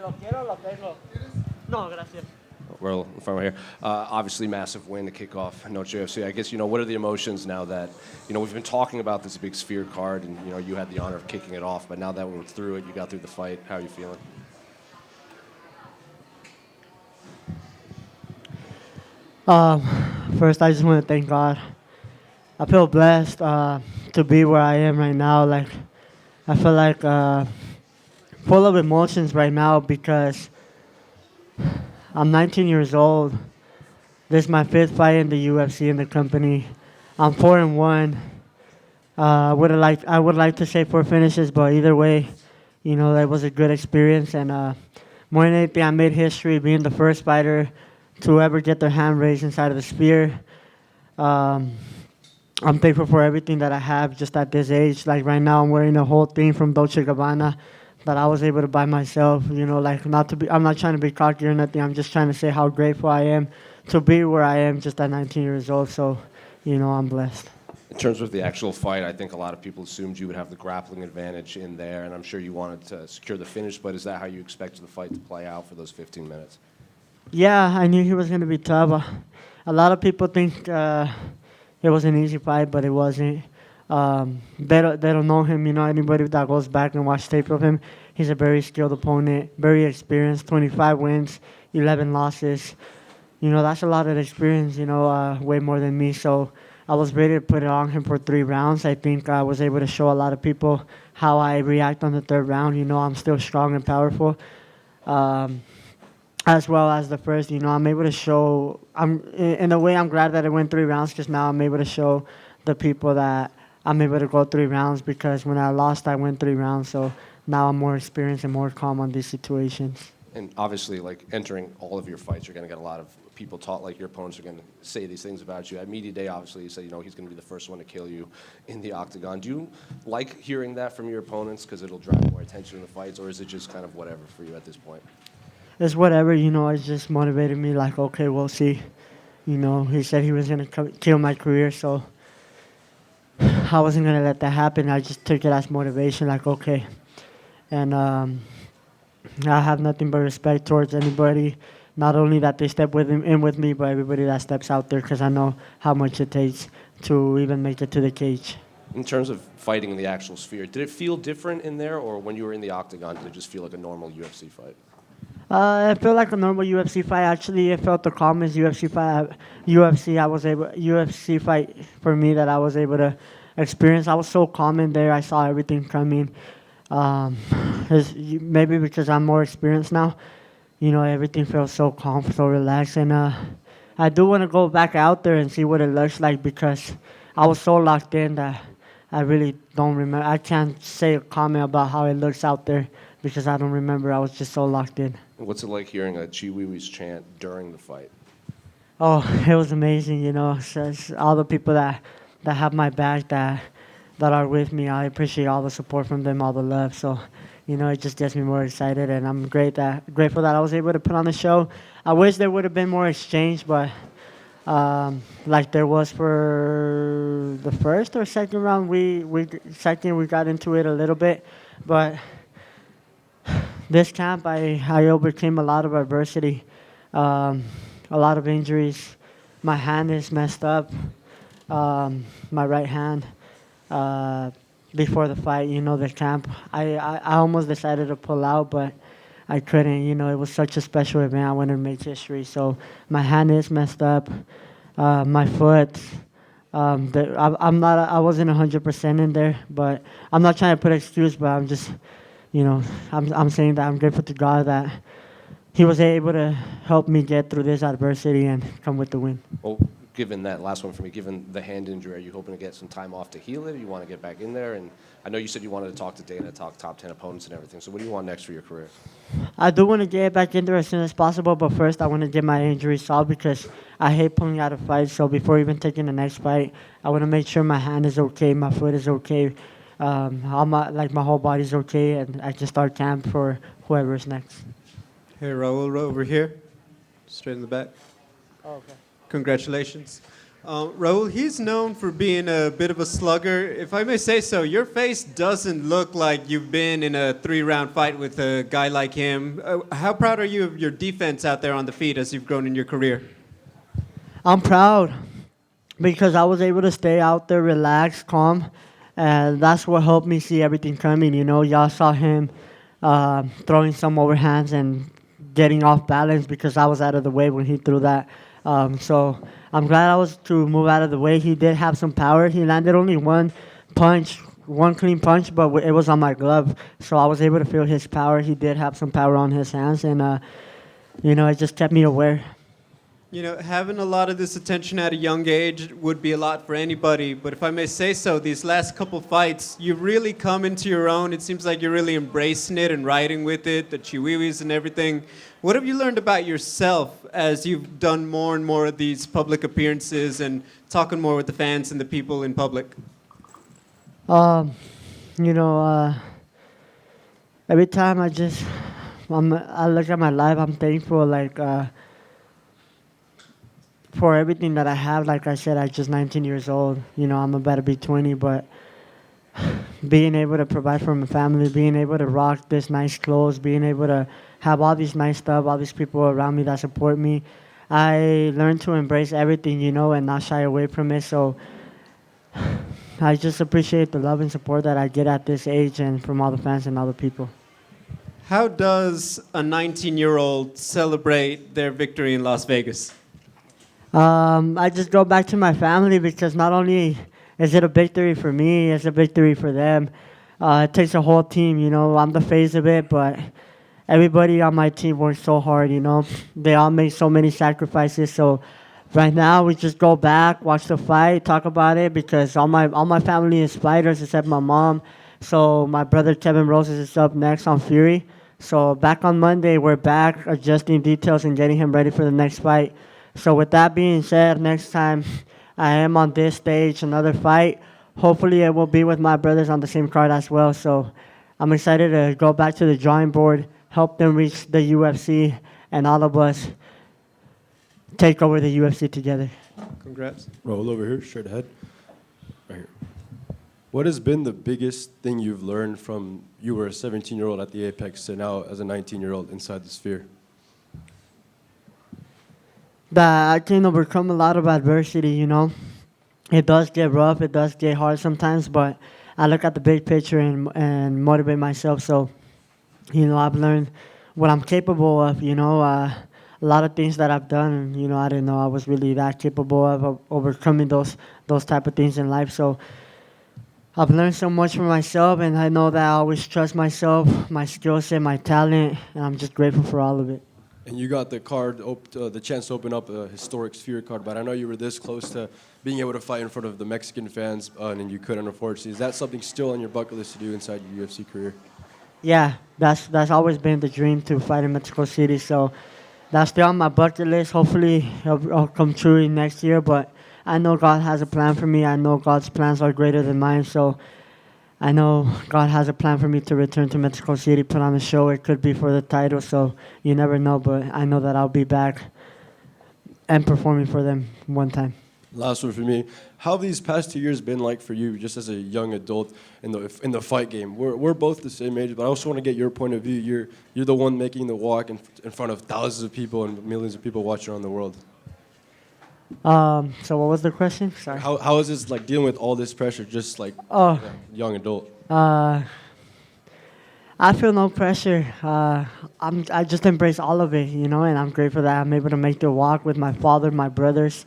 lo quiero, lo tengo. No, gracias. We're in front right here. Obviously, massive win to kick off Noche UFC. I guess, what are the emotions now that, we've been talking about this big Sphere card and, you had the honor of kicking it off, but now that we're through it, you got through the fight, how are you feeling? First, I just want to thank God. I feel blessed to be where I am right now. Like, I feel like full of emotions right now because I'm 19 years old. This is my fifth fight in the UFC in the company. I'm 4-1. I would like to say 4 finishes, but either way, that was a good experience. And more than anything, I made history being the first fighter to ever get their hand raised inside of the Sphere. I'm thankful for everything that I have just at this age. Like right now, I'm wearing a whole thing from Dolce & Gabbana that I was able to buy myself. I'm not trying to be cocky or nothing. I'm just trying to say how grateful I am to be where I am just at 19 years old. So, I'm blessed. In terms of the actual fight, I think a lot of people assumed you would have the grappling advantage in there, and I'm sure you wanted to secure the finish, but is that how you expected the fight to play out for those 15 minutes? Yeah, I knew he was going to be tough. A lot of people think it was an easy fight, but it wasn't. They don't know him. Anybody that goes back and watch tape of him, he's a very skilled opponent, very experienced, 25 wins, 11 losses. That's a lot of experience, way more than me. So I was ready to put it on him for 3 rounds. I think I was able to show a lot of people how I react on the 3rd round. I'm still strong and powerful. As well as the first, I'm able to show. In a way, I'm glad that it went 3 rounds because now I'm able to show the people that I'm able to go 3 rounds because when I lost, I went 3 rounds. So now I'm more experienced and more calm on these situations. And obviously, like entering all of your fights, you're going to get a lot of people talk, like your opponents are going to say these things about you. At media day, obviously, you say, he's going to be the first one to kill you in the octagon. Do you like hearing that from your opponents because it'll drive more attention in the fights, or is it just kind of whatever for you at this point? It's whatever, it just motivated me like, okay, we'll see. He said he was going to kill my career, so I wasn't going to let that happen. I just took it as motivation, like, okay. And I have nothing but respect towards anybody, not only that they step in with me, but everybody that steps out there because I know how much it takes to even make it to the cage. In terms of fighting in the actual Sphere, did it feel different in there, or when you were in the octagon, did it just feel like a normal UFC fight? It felt like a normal UFC fight. Actually, it felt the calmest UFC fight. UFC fight for me that I was able to experience. I was so calm in there. I saw everything coming. Maybe because I'm more experienced now. Everything feels so calm, so relaxed, and I do want to go back out there and see what it looks like because I was so locked in that I really don't remember. I can't say a comment about how it looks out there because I don't remember. I was just so locked in. What's it like hearing a Chiwiwi's chant during the fight? Oh, it was amazing, it's all the people that have my back, that are with me. I appreciate all the support from them, all the love. So, it just gets me more excited, and I'm grateful that I was able to put on the show. I wish there would have been more exchange, but like there was for the first or second round, we got into it a little bit, but this camp, I overcame a lot of adversity, a lot of injuries. My hand is messed up, my right hand. Before the fight, the camp, I almost decided to pull out, but I couldn't. It was such a special event. I wanted to make history. So my hand is messed up. My foot. I wasn't 100% in there, but I'm not trying to put excuse, but I'm just. I'm saying that I'm grateful to God that He was able to help me get through this adversity and come with the win. Well, given that last one for me, given the hand injury, are you hoping to get some time off to heal it? Or you want to get back in there? And I know you said you wanted to talk to Dana, talk top 10 opponents and everything. So what do you want next for your career? I do want to get back in there as soon as possible, but first I want to get my injury solved because I hate pulling out of fights. So before even taking the next fight, I want to make sure my hand is okay, my foot is okay. My whole body's okay, and I can start camp for whoever's next. Hey, Raul, over here, straight in the back. Oh, okay. Congratulations. Raul, he's known for being a bit of a slugger. If I may say so, your face doesn't look like you've been in a 3-round fight with a guy like him. How proud are you of your defense out there on the feet as you've grown in your career? I'm proud because I was able to stay out there, relaxed, calm, and that's what helped me see everything coming. You know, y'all saw him throwing some overhands and getting off balance because I was out of the way when he threw that. So I'm glad I was to move out of the way. He did have some power. He landed only one punch, one clean punch, but it was on my glove, so I was able to feel his power. He did have some power on his hands, and it just kept me aware. You know, having a lot of this attention at a young age would be a lot for anybody, but if I may say so, these last couple fights, you've really come into your own. It seems like you're really embracing it and riding with it, the chihuihuas and everything. What have you learned about yourself as you've done more and more of these public appearances and talking more with the fans and the people in public? Um, you know, every time I look at my life, I'm thankful, for everything that I have. Like I said, I'm just 19 years old. You know, I'm about to be 20, but being able to provide for my family, being able to rock this nice clothes, being able to have all these nice stuff, all these people around me that support me, I learned to embrace everything, and not shy away from it. So I just appreciate the love and support that I get at this age and from all the fans and all the people. How does a 19-year-old celebrate their victory in Las Vegas? I just go back to my family because not only is it a victory for me, it's a victory for them. It takes a whole team, I'm the face of it, but everybody on my team works so hard. They all make so many sacrifices. So right now we just go back, watch the fight, talk about it because all my family is fighters except my mom. So my brother Kevin Roses is up next on Fury. So back on Monday, we're back adjusting details and getting him ready for the next fight. So with that being said, next time I am on this stage, another fight, hopefully it will be with my brothers on the same card as well. So I'm excited to go back to the drawing board, help them reach the UFC, and all of us take over the UFC together. Congrats. Roll over here, straight ahead. Right here. What has been the biggest thing you've learned from you were a 17-year-old at the Apex to now as a 19-year-old inside the Sphere? That I can overcome a lot of adversity. It does get rough, it does get hard sometimes, but I look at the big picture and motivate myself. So, I've learned what I'm capable of. A lot of things that I've done, I didn't know I was really that capable of overcoming those type of things in life. So I've learned so much from myself, and I know that I always trust myself, my skill set, my talent, and I'm just grateful for all of it. And you got the chance to open up a historic Sphere card, but I know you were this close to being able to fight in front of the Mexican fans, and you couldn't, unfortunately. Is that something still on your bucket list to do inside your UFC career? Yeah, that's always been the dream to fight in Mexico City. So that's still on my bucket list. Hopefully it'll come true next year, but I know God has a plan for me. I know God's plans are greater than mine. So I know God has a plan for me to return to Mexico City, put on a show. It could be for the title, so you never know. But I know that I'll be back and performing for them one time. Last one for me. How have these past 2 years been like for you, just as a young adult in the fight game? We're both the same age, but I also want to get your point of view. You're the one making the walk in front of thousands of people and millions of people watching around the world. So what was the question? Sorry. How is this like dealing with all this pressure, just like young adult? I feel no pressure. I just embrace all of it, and I'm grateful that I'm able to make the walk with my father, my brothers,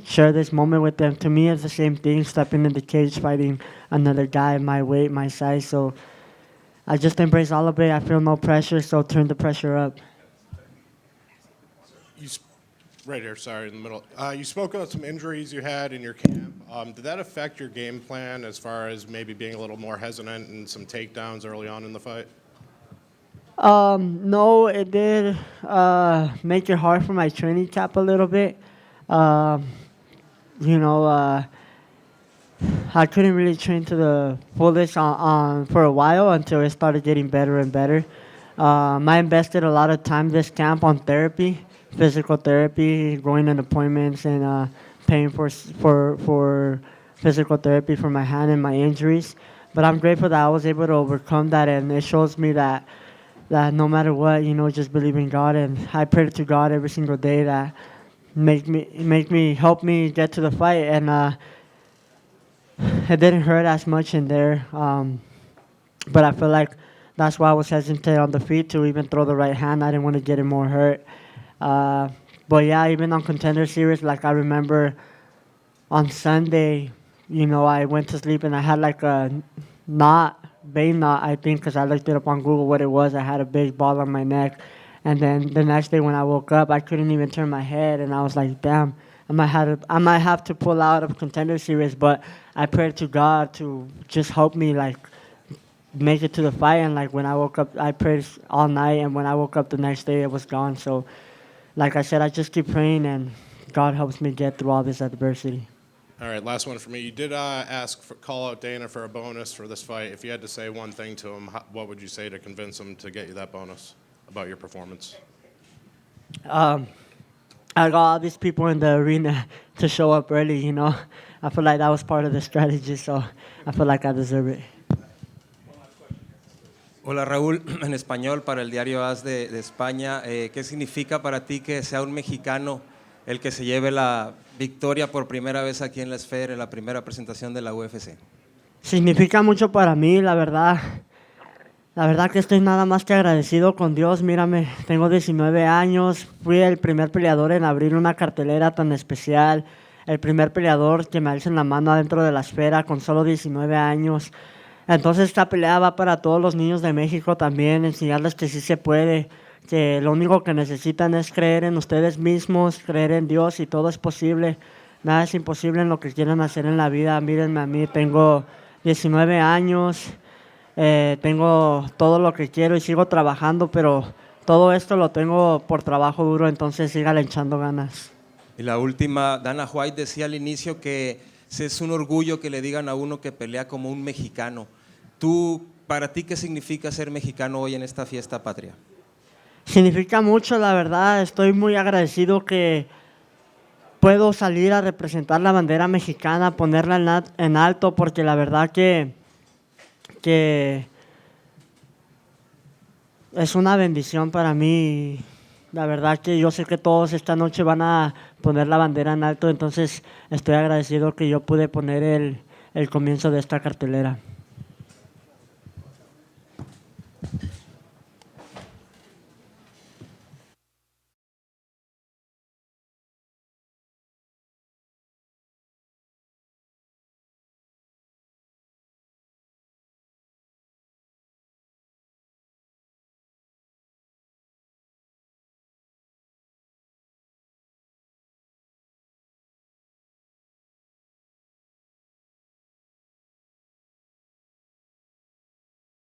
share this moment with them. To me, it's the same thing, stepping in the cage, fighting another guy my weight, my size. So I just embrace all of it. I feel no pressure, so turn the pressure up. Right here, sorry, in the middle. You spoke about some injuries you had in your camp. Did that affect your game plan as far as maybe being a little more hesitant and some takedowns early on in the fight? No, it did make it hard for my training camp a little bit. I couldn't really train to the fullest on for a while until it started getting better and better. I invested a lot of time this camp on therapy physical therapy, going in appointments, and paying for physical therapy for my hand and my injuries. But I'm grateful that I was able to overcome that, and it shows me that no matter what, just believe in God. And I pray to God every single day that help me get to the fight. And it didn't hurt as much in there, but I feel like that's why I was hesitant on the feet to even throw the right hand. I didn't want to get it more hurt. But yeah, even on Contender Series, like I remember on Sunday, I went to sleep and I had like a vein knot, I think, because I looked it up on Google what it was. I had a big ball on my neck. And then the next day when I woke up, I couldn't even turn my head. And I was like, damn, I might have to pull out of Contender Series. But I prayed to God to just help me, like, make it to the fight. And like when I woke up, I prayed all night. And when I woke up the next day, it was gone. So like I said, I just keep praying, and God helps me get through all this adversity. All right, last one for me. You did call out Dana for a bonus for this fight. If you had to say one thing to him, what would you say to convince him to get you that bonus about your performance? I got all these people in the arena to show up early, I feel like that was part of the strategy, so I feel like I deserve it. Hola Raúl, en español para el diario AS de España. ¿Qué significa para ti que sea un mexicano el que se lleve la victoria por primera vez aquí en la esfera, en la primera presentación de la UFC? Significa mucho para mí, la verdad. La verdad que estoy nada más que agradecido con Dios. Mírame, tengo 19 años, fui el primer peleador en abrir una cartelera tan especial, el primer peleador que me alza en la mano adentro de la esfera con solo 19 años. Entonces esta pelea va para todos los niños de México también, enseñarles que sí se puede, que lo único que necesitan es creer en ustedes mismos, creer en Dios y todo es posible. Nada es imposible en lo que quieran hacer en la vida. Mírenme a mí, tengo 19 años, tengo todo lo que quiero y sigo trabajando, pero todo esto lo tengo por trabajo duro, entonces síganle echando ganas. Y la última, Dana White decía al inicio que es un orgullo que le digan a uno que pelea como un mexicano. Para ti, ¿qué significa ser mexicano hoy en esta fiesta patria? Significa mucho, la verdad. Estoy muy agradecido que puedo salir a representar la bandera mexicana, ponerla en alto, porque la verdad que es una bendición para mí. La verdad que yo sé que todos esta noche van a poner la bandera en alto, entonces estoy agradecido que yo pude poner el comienzo de esta cartelera.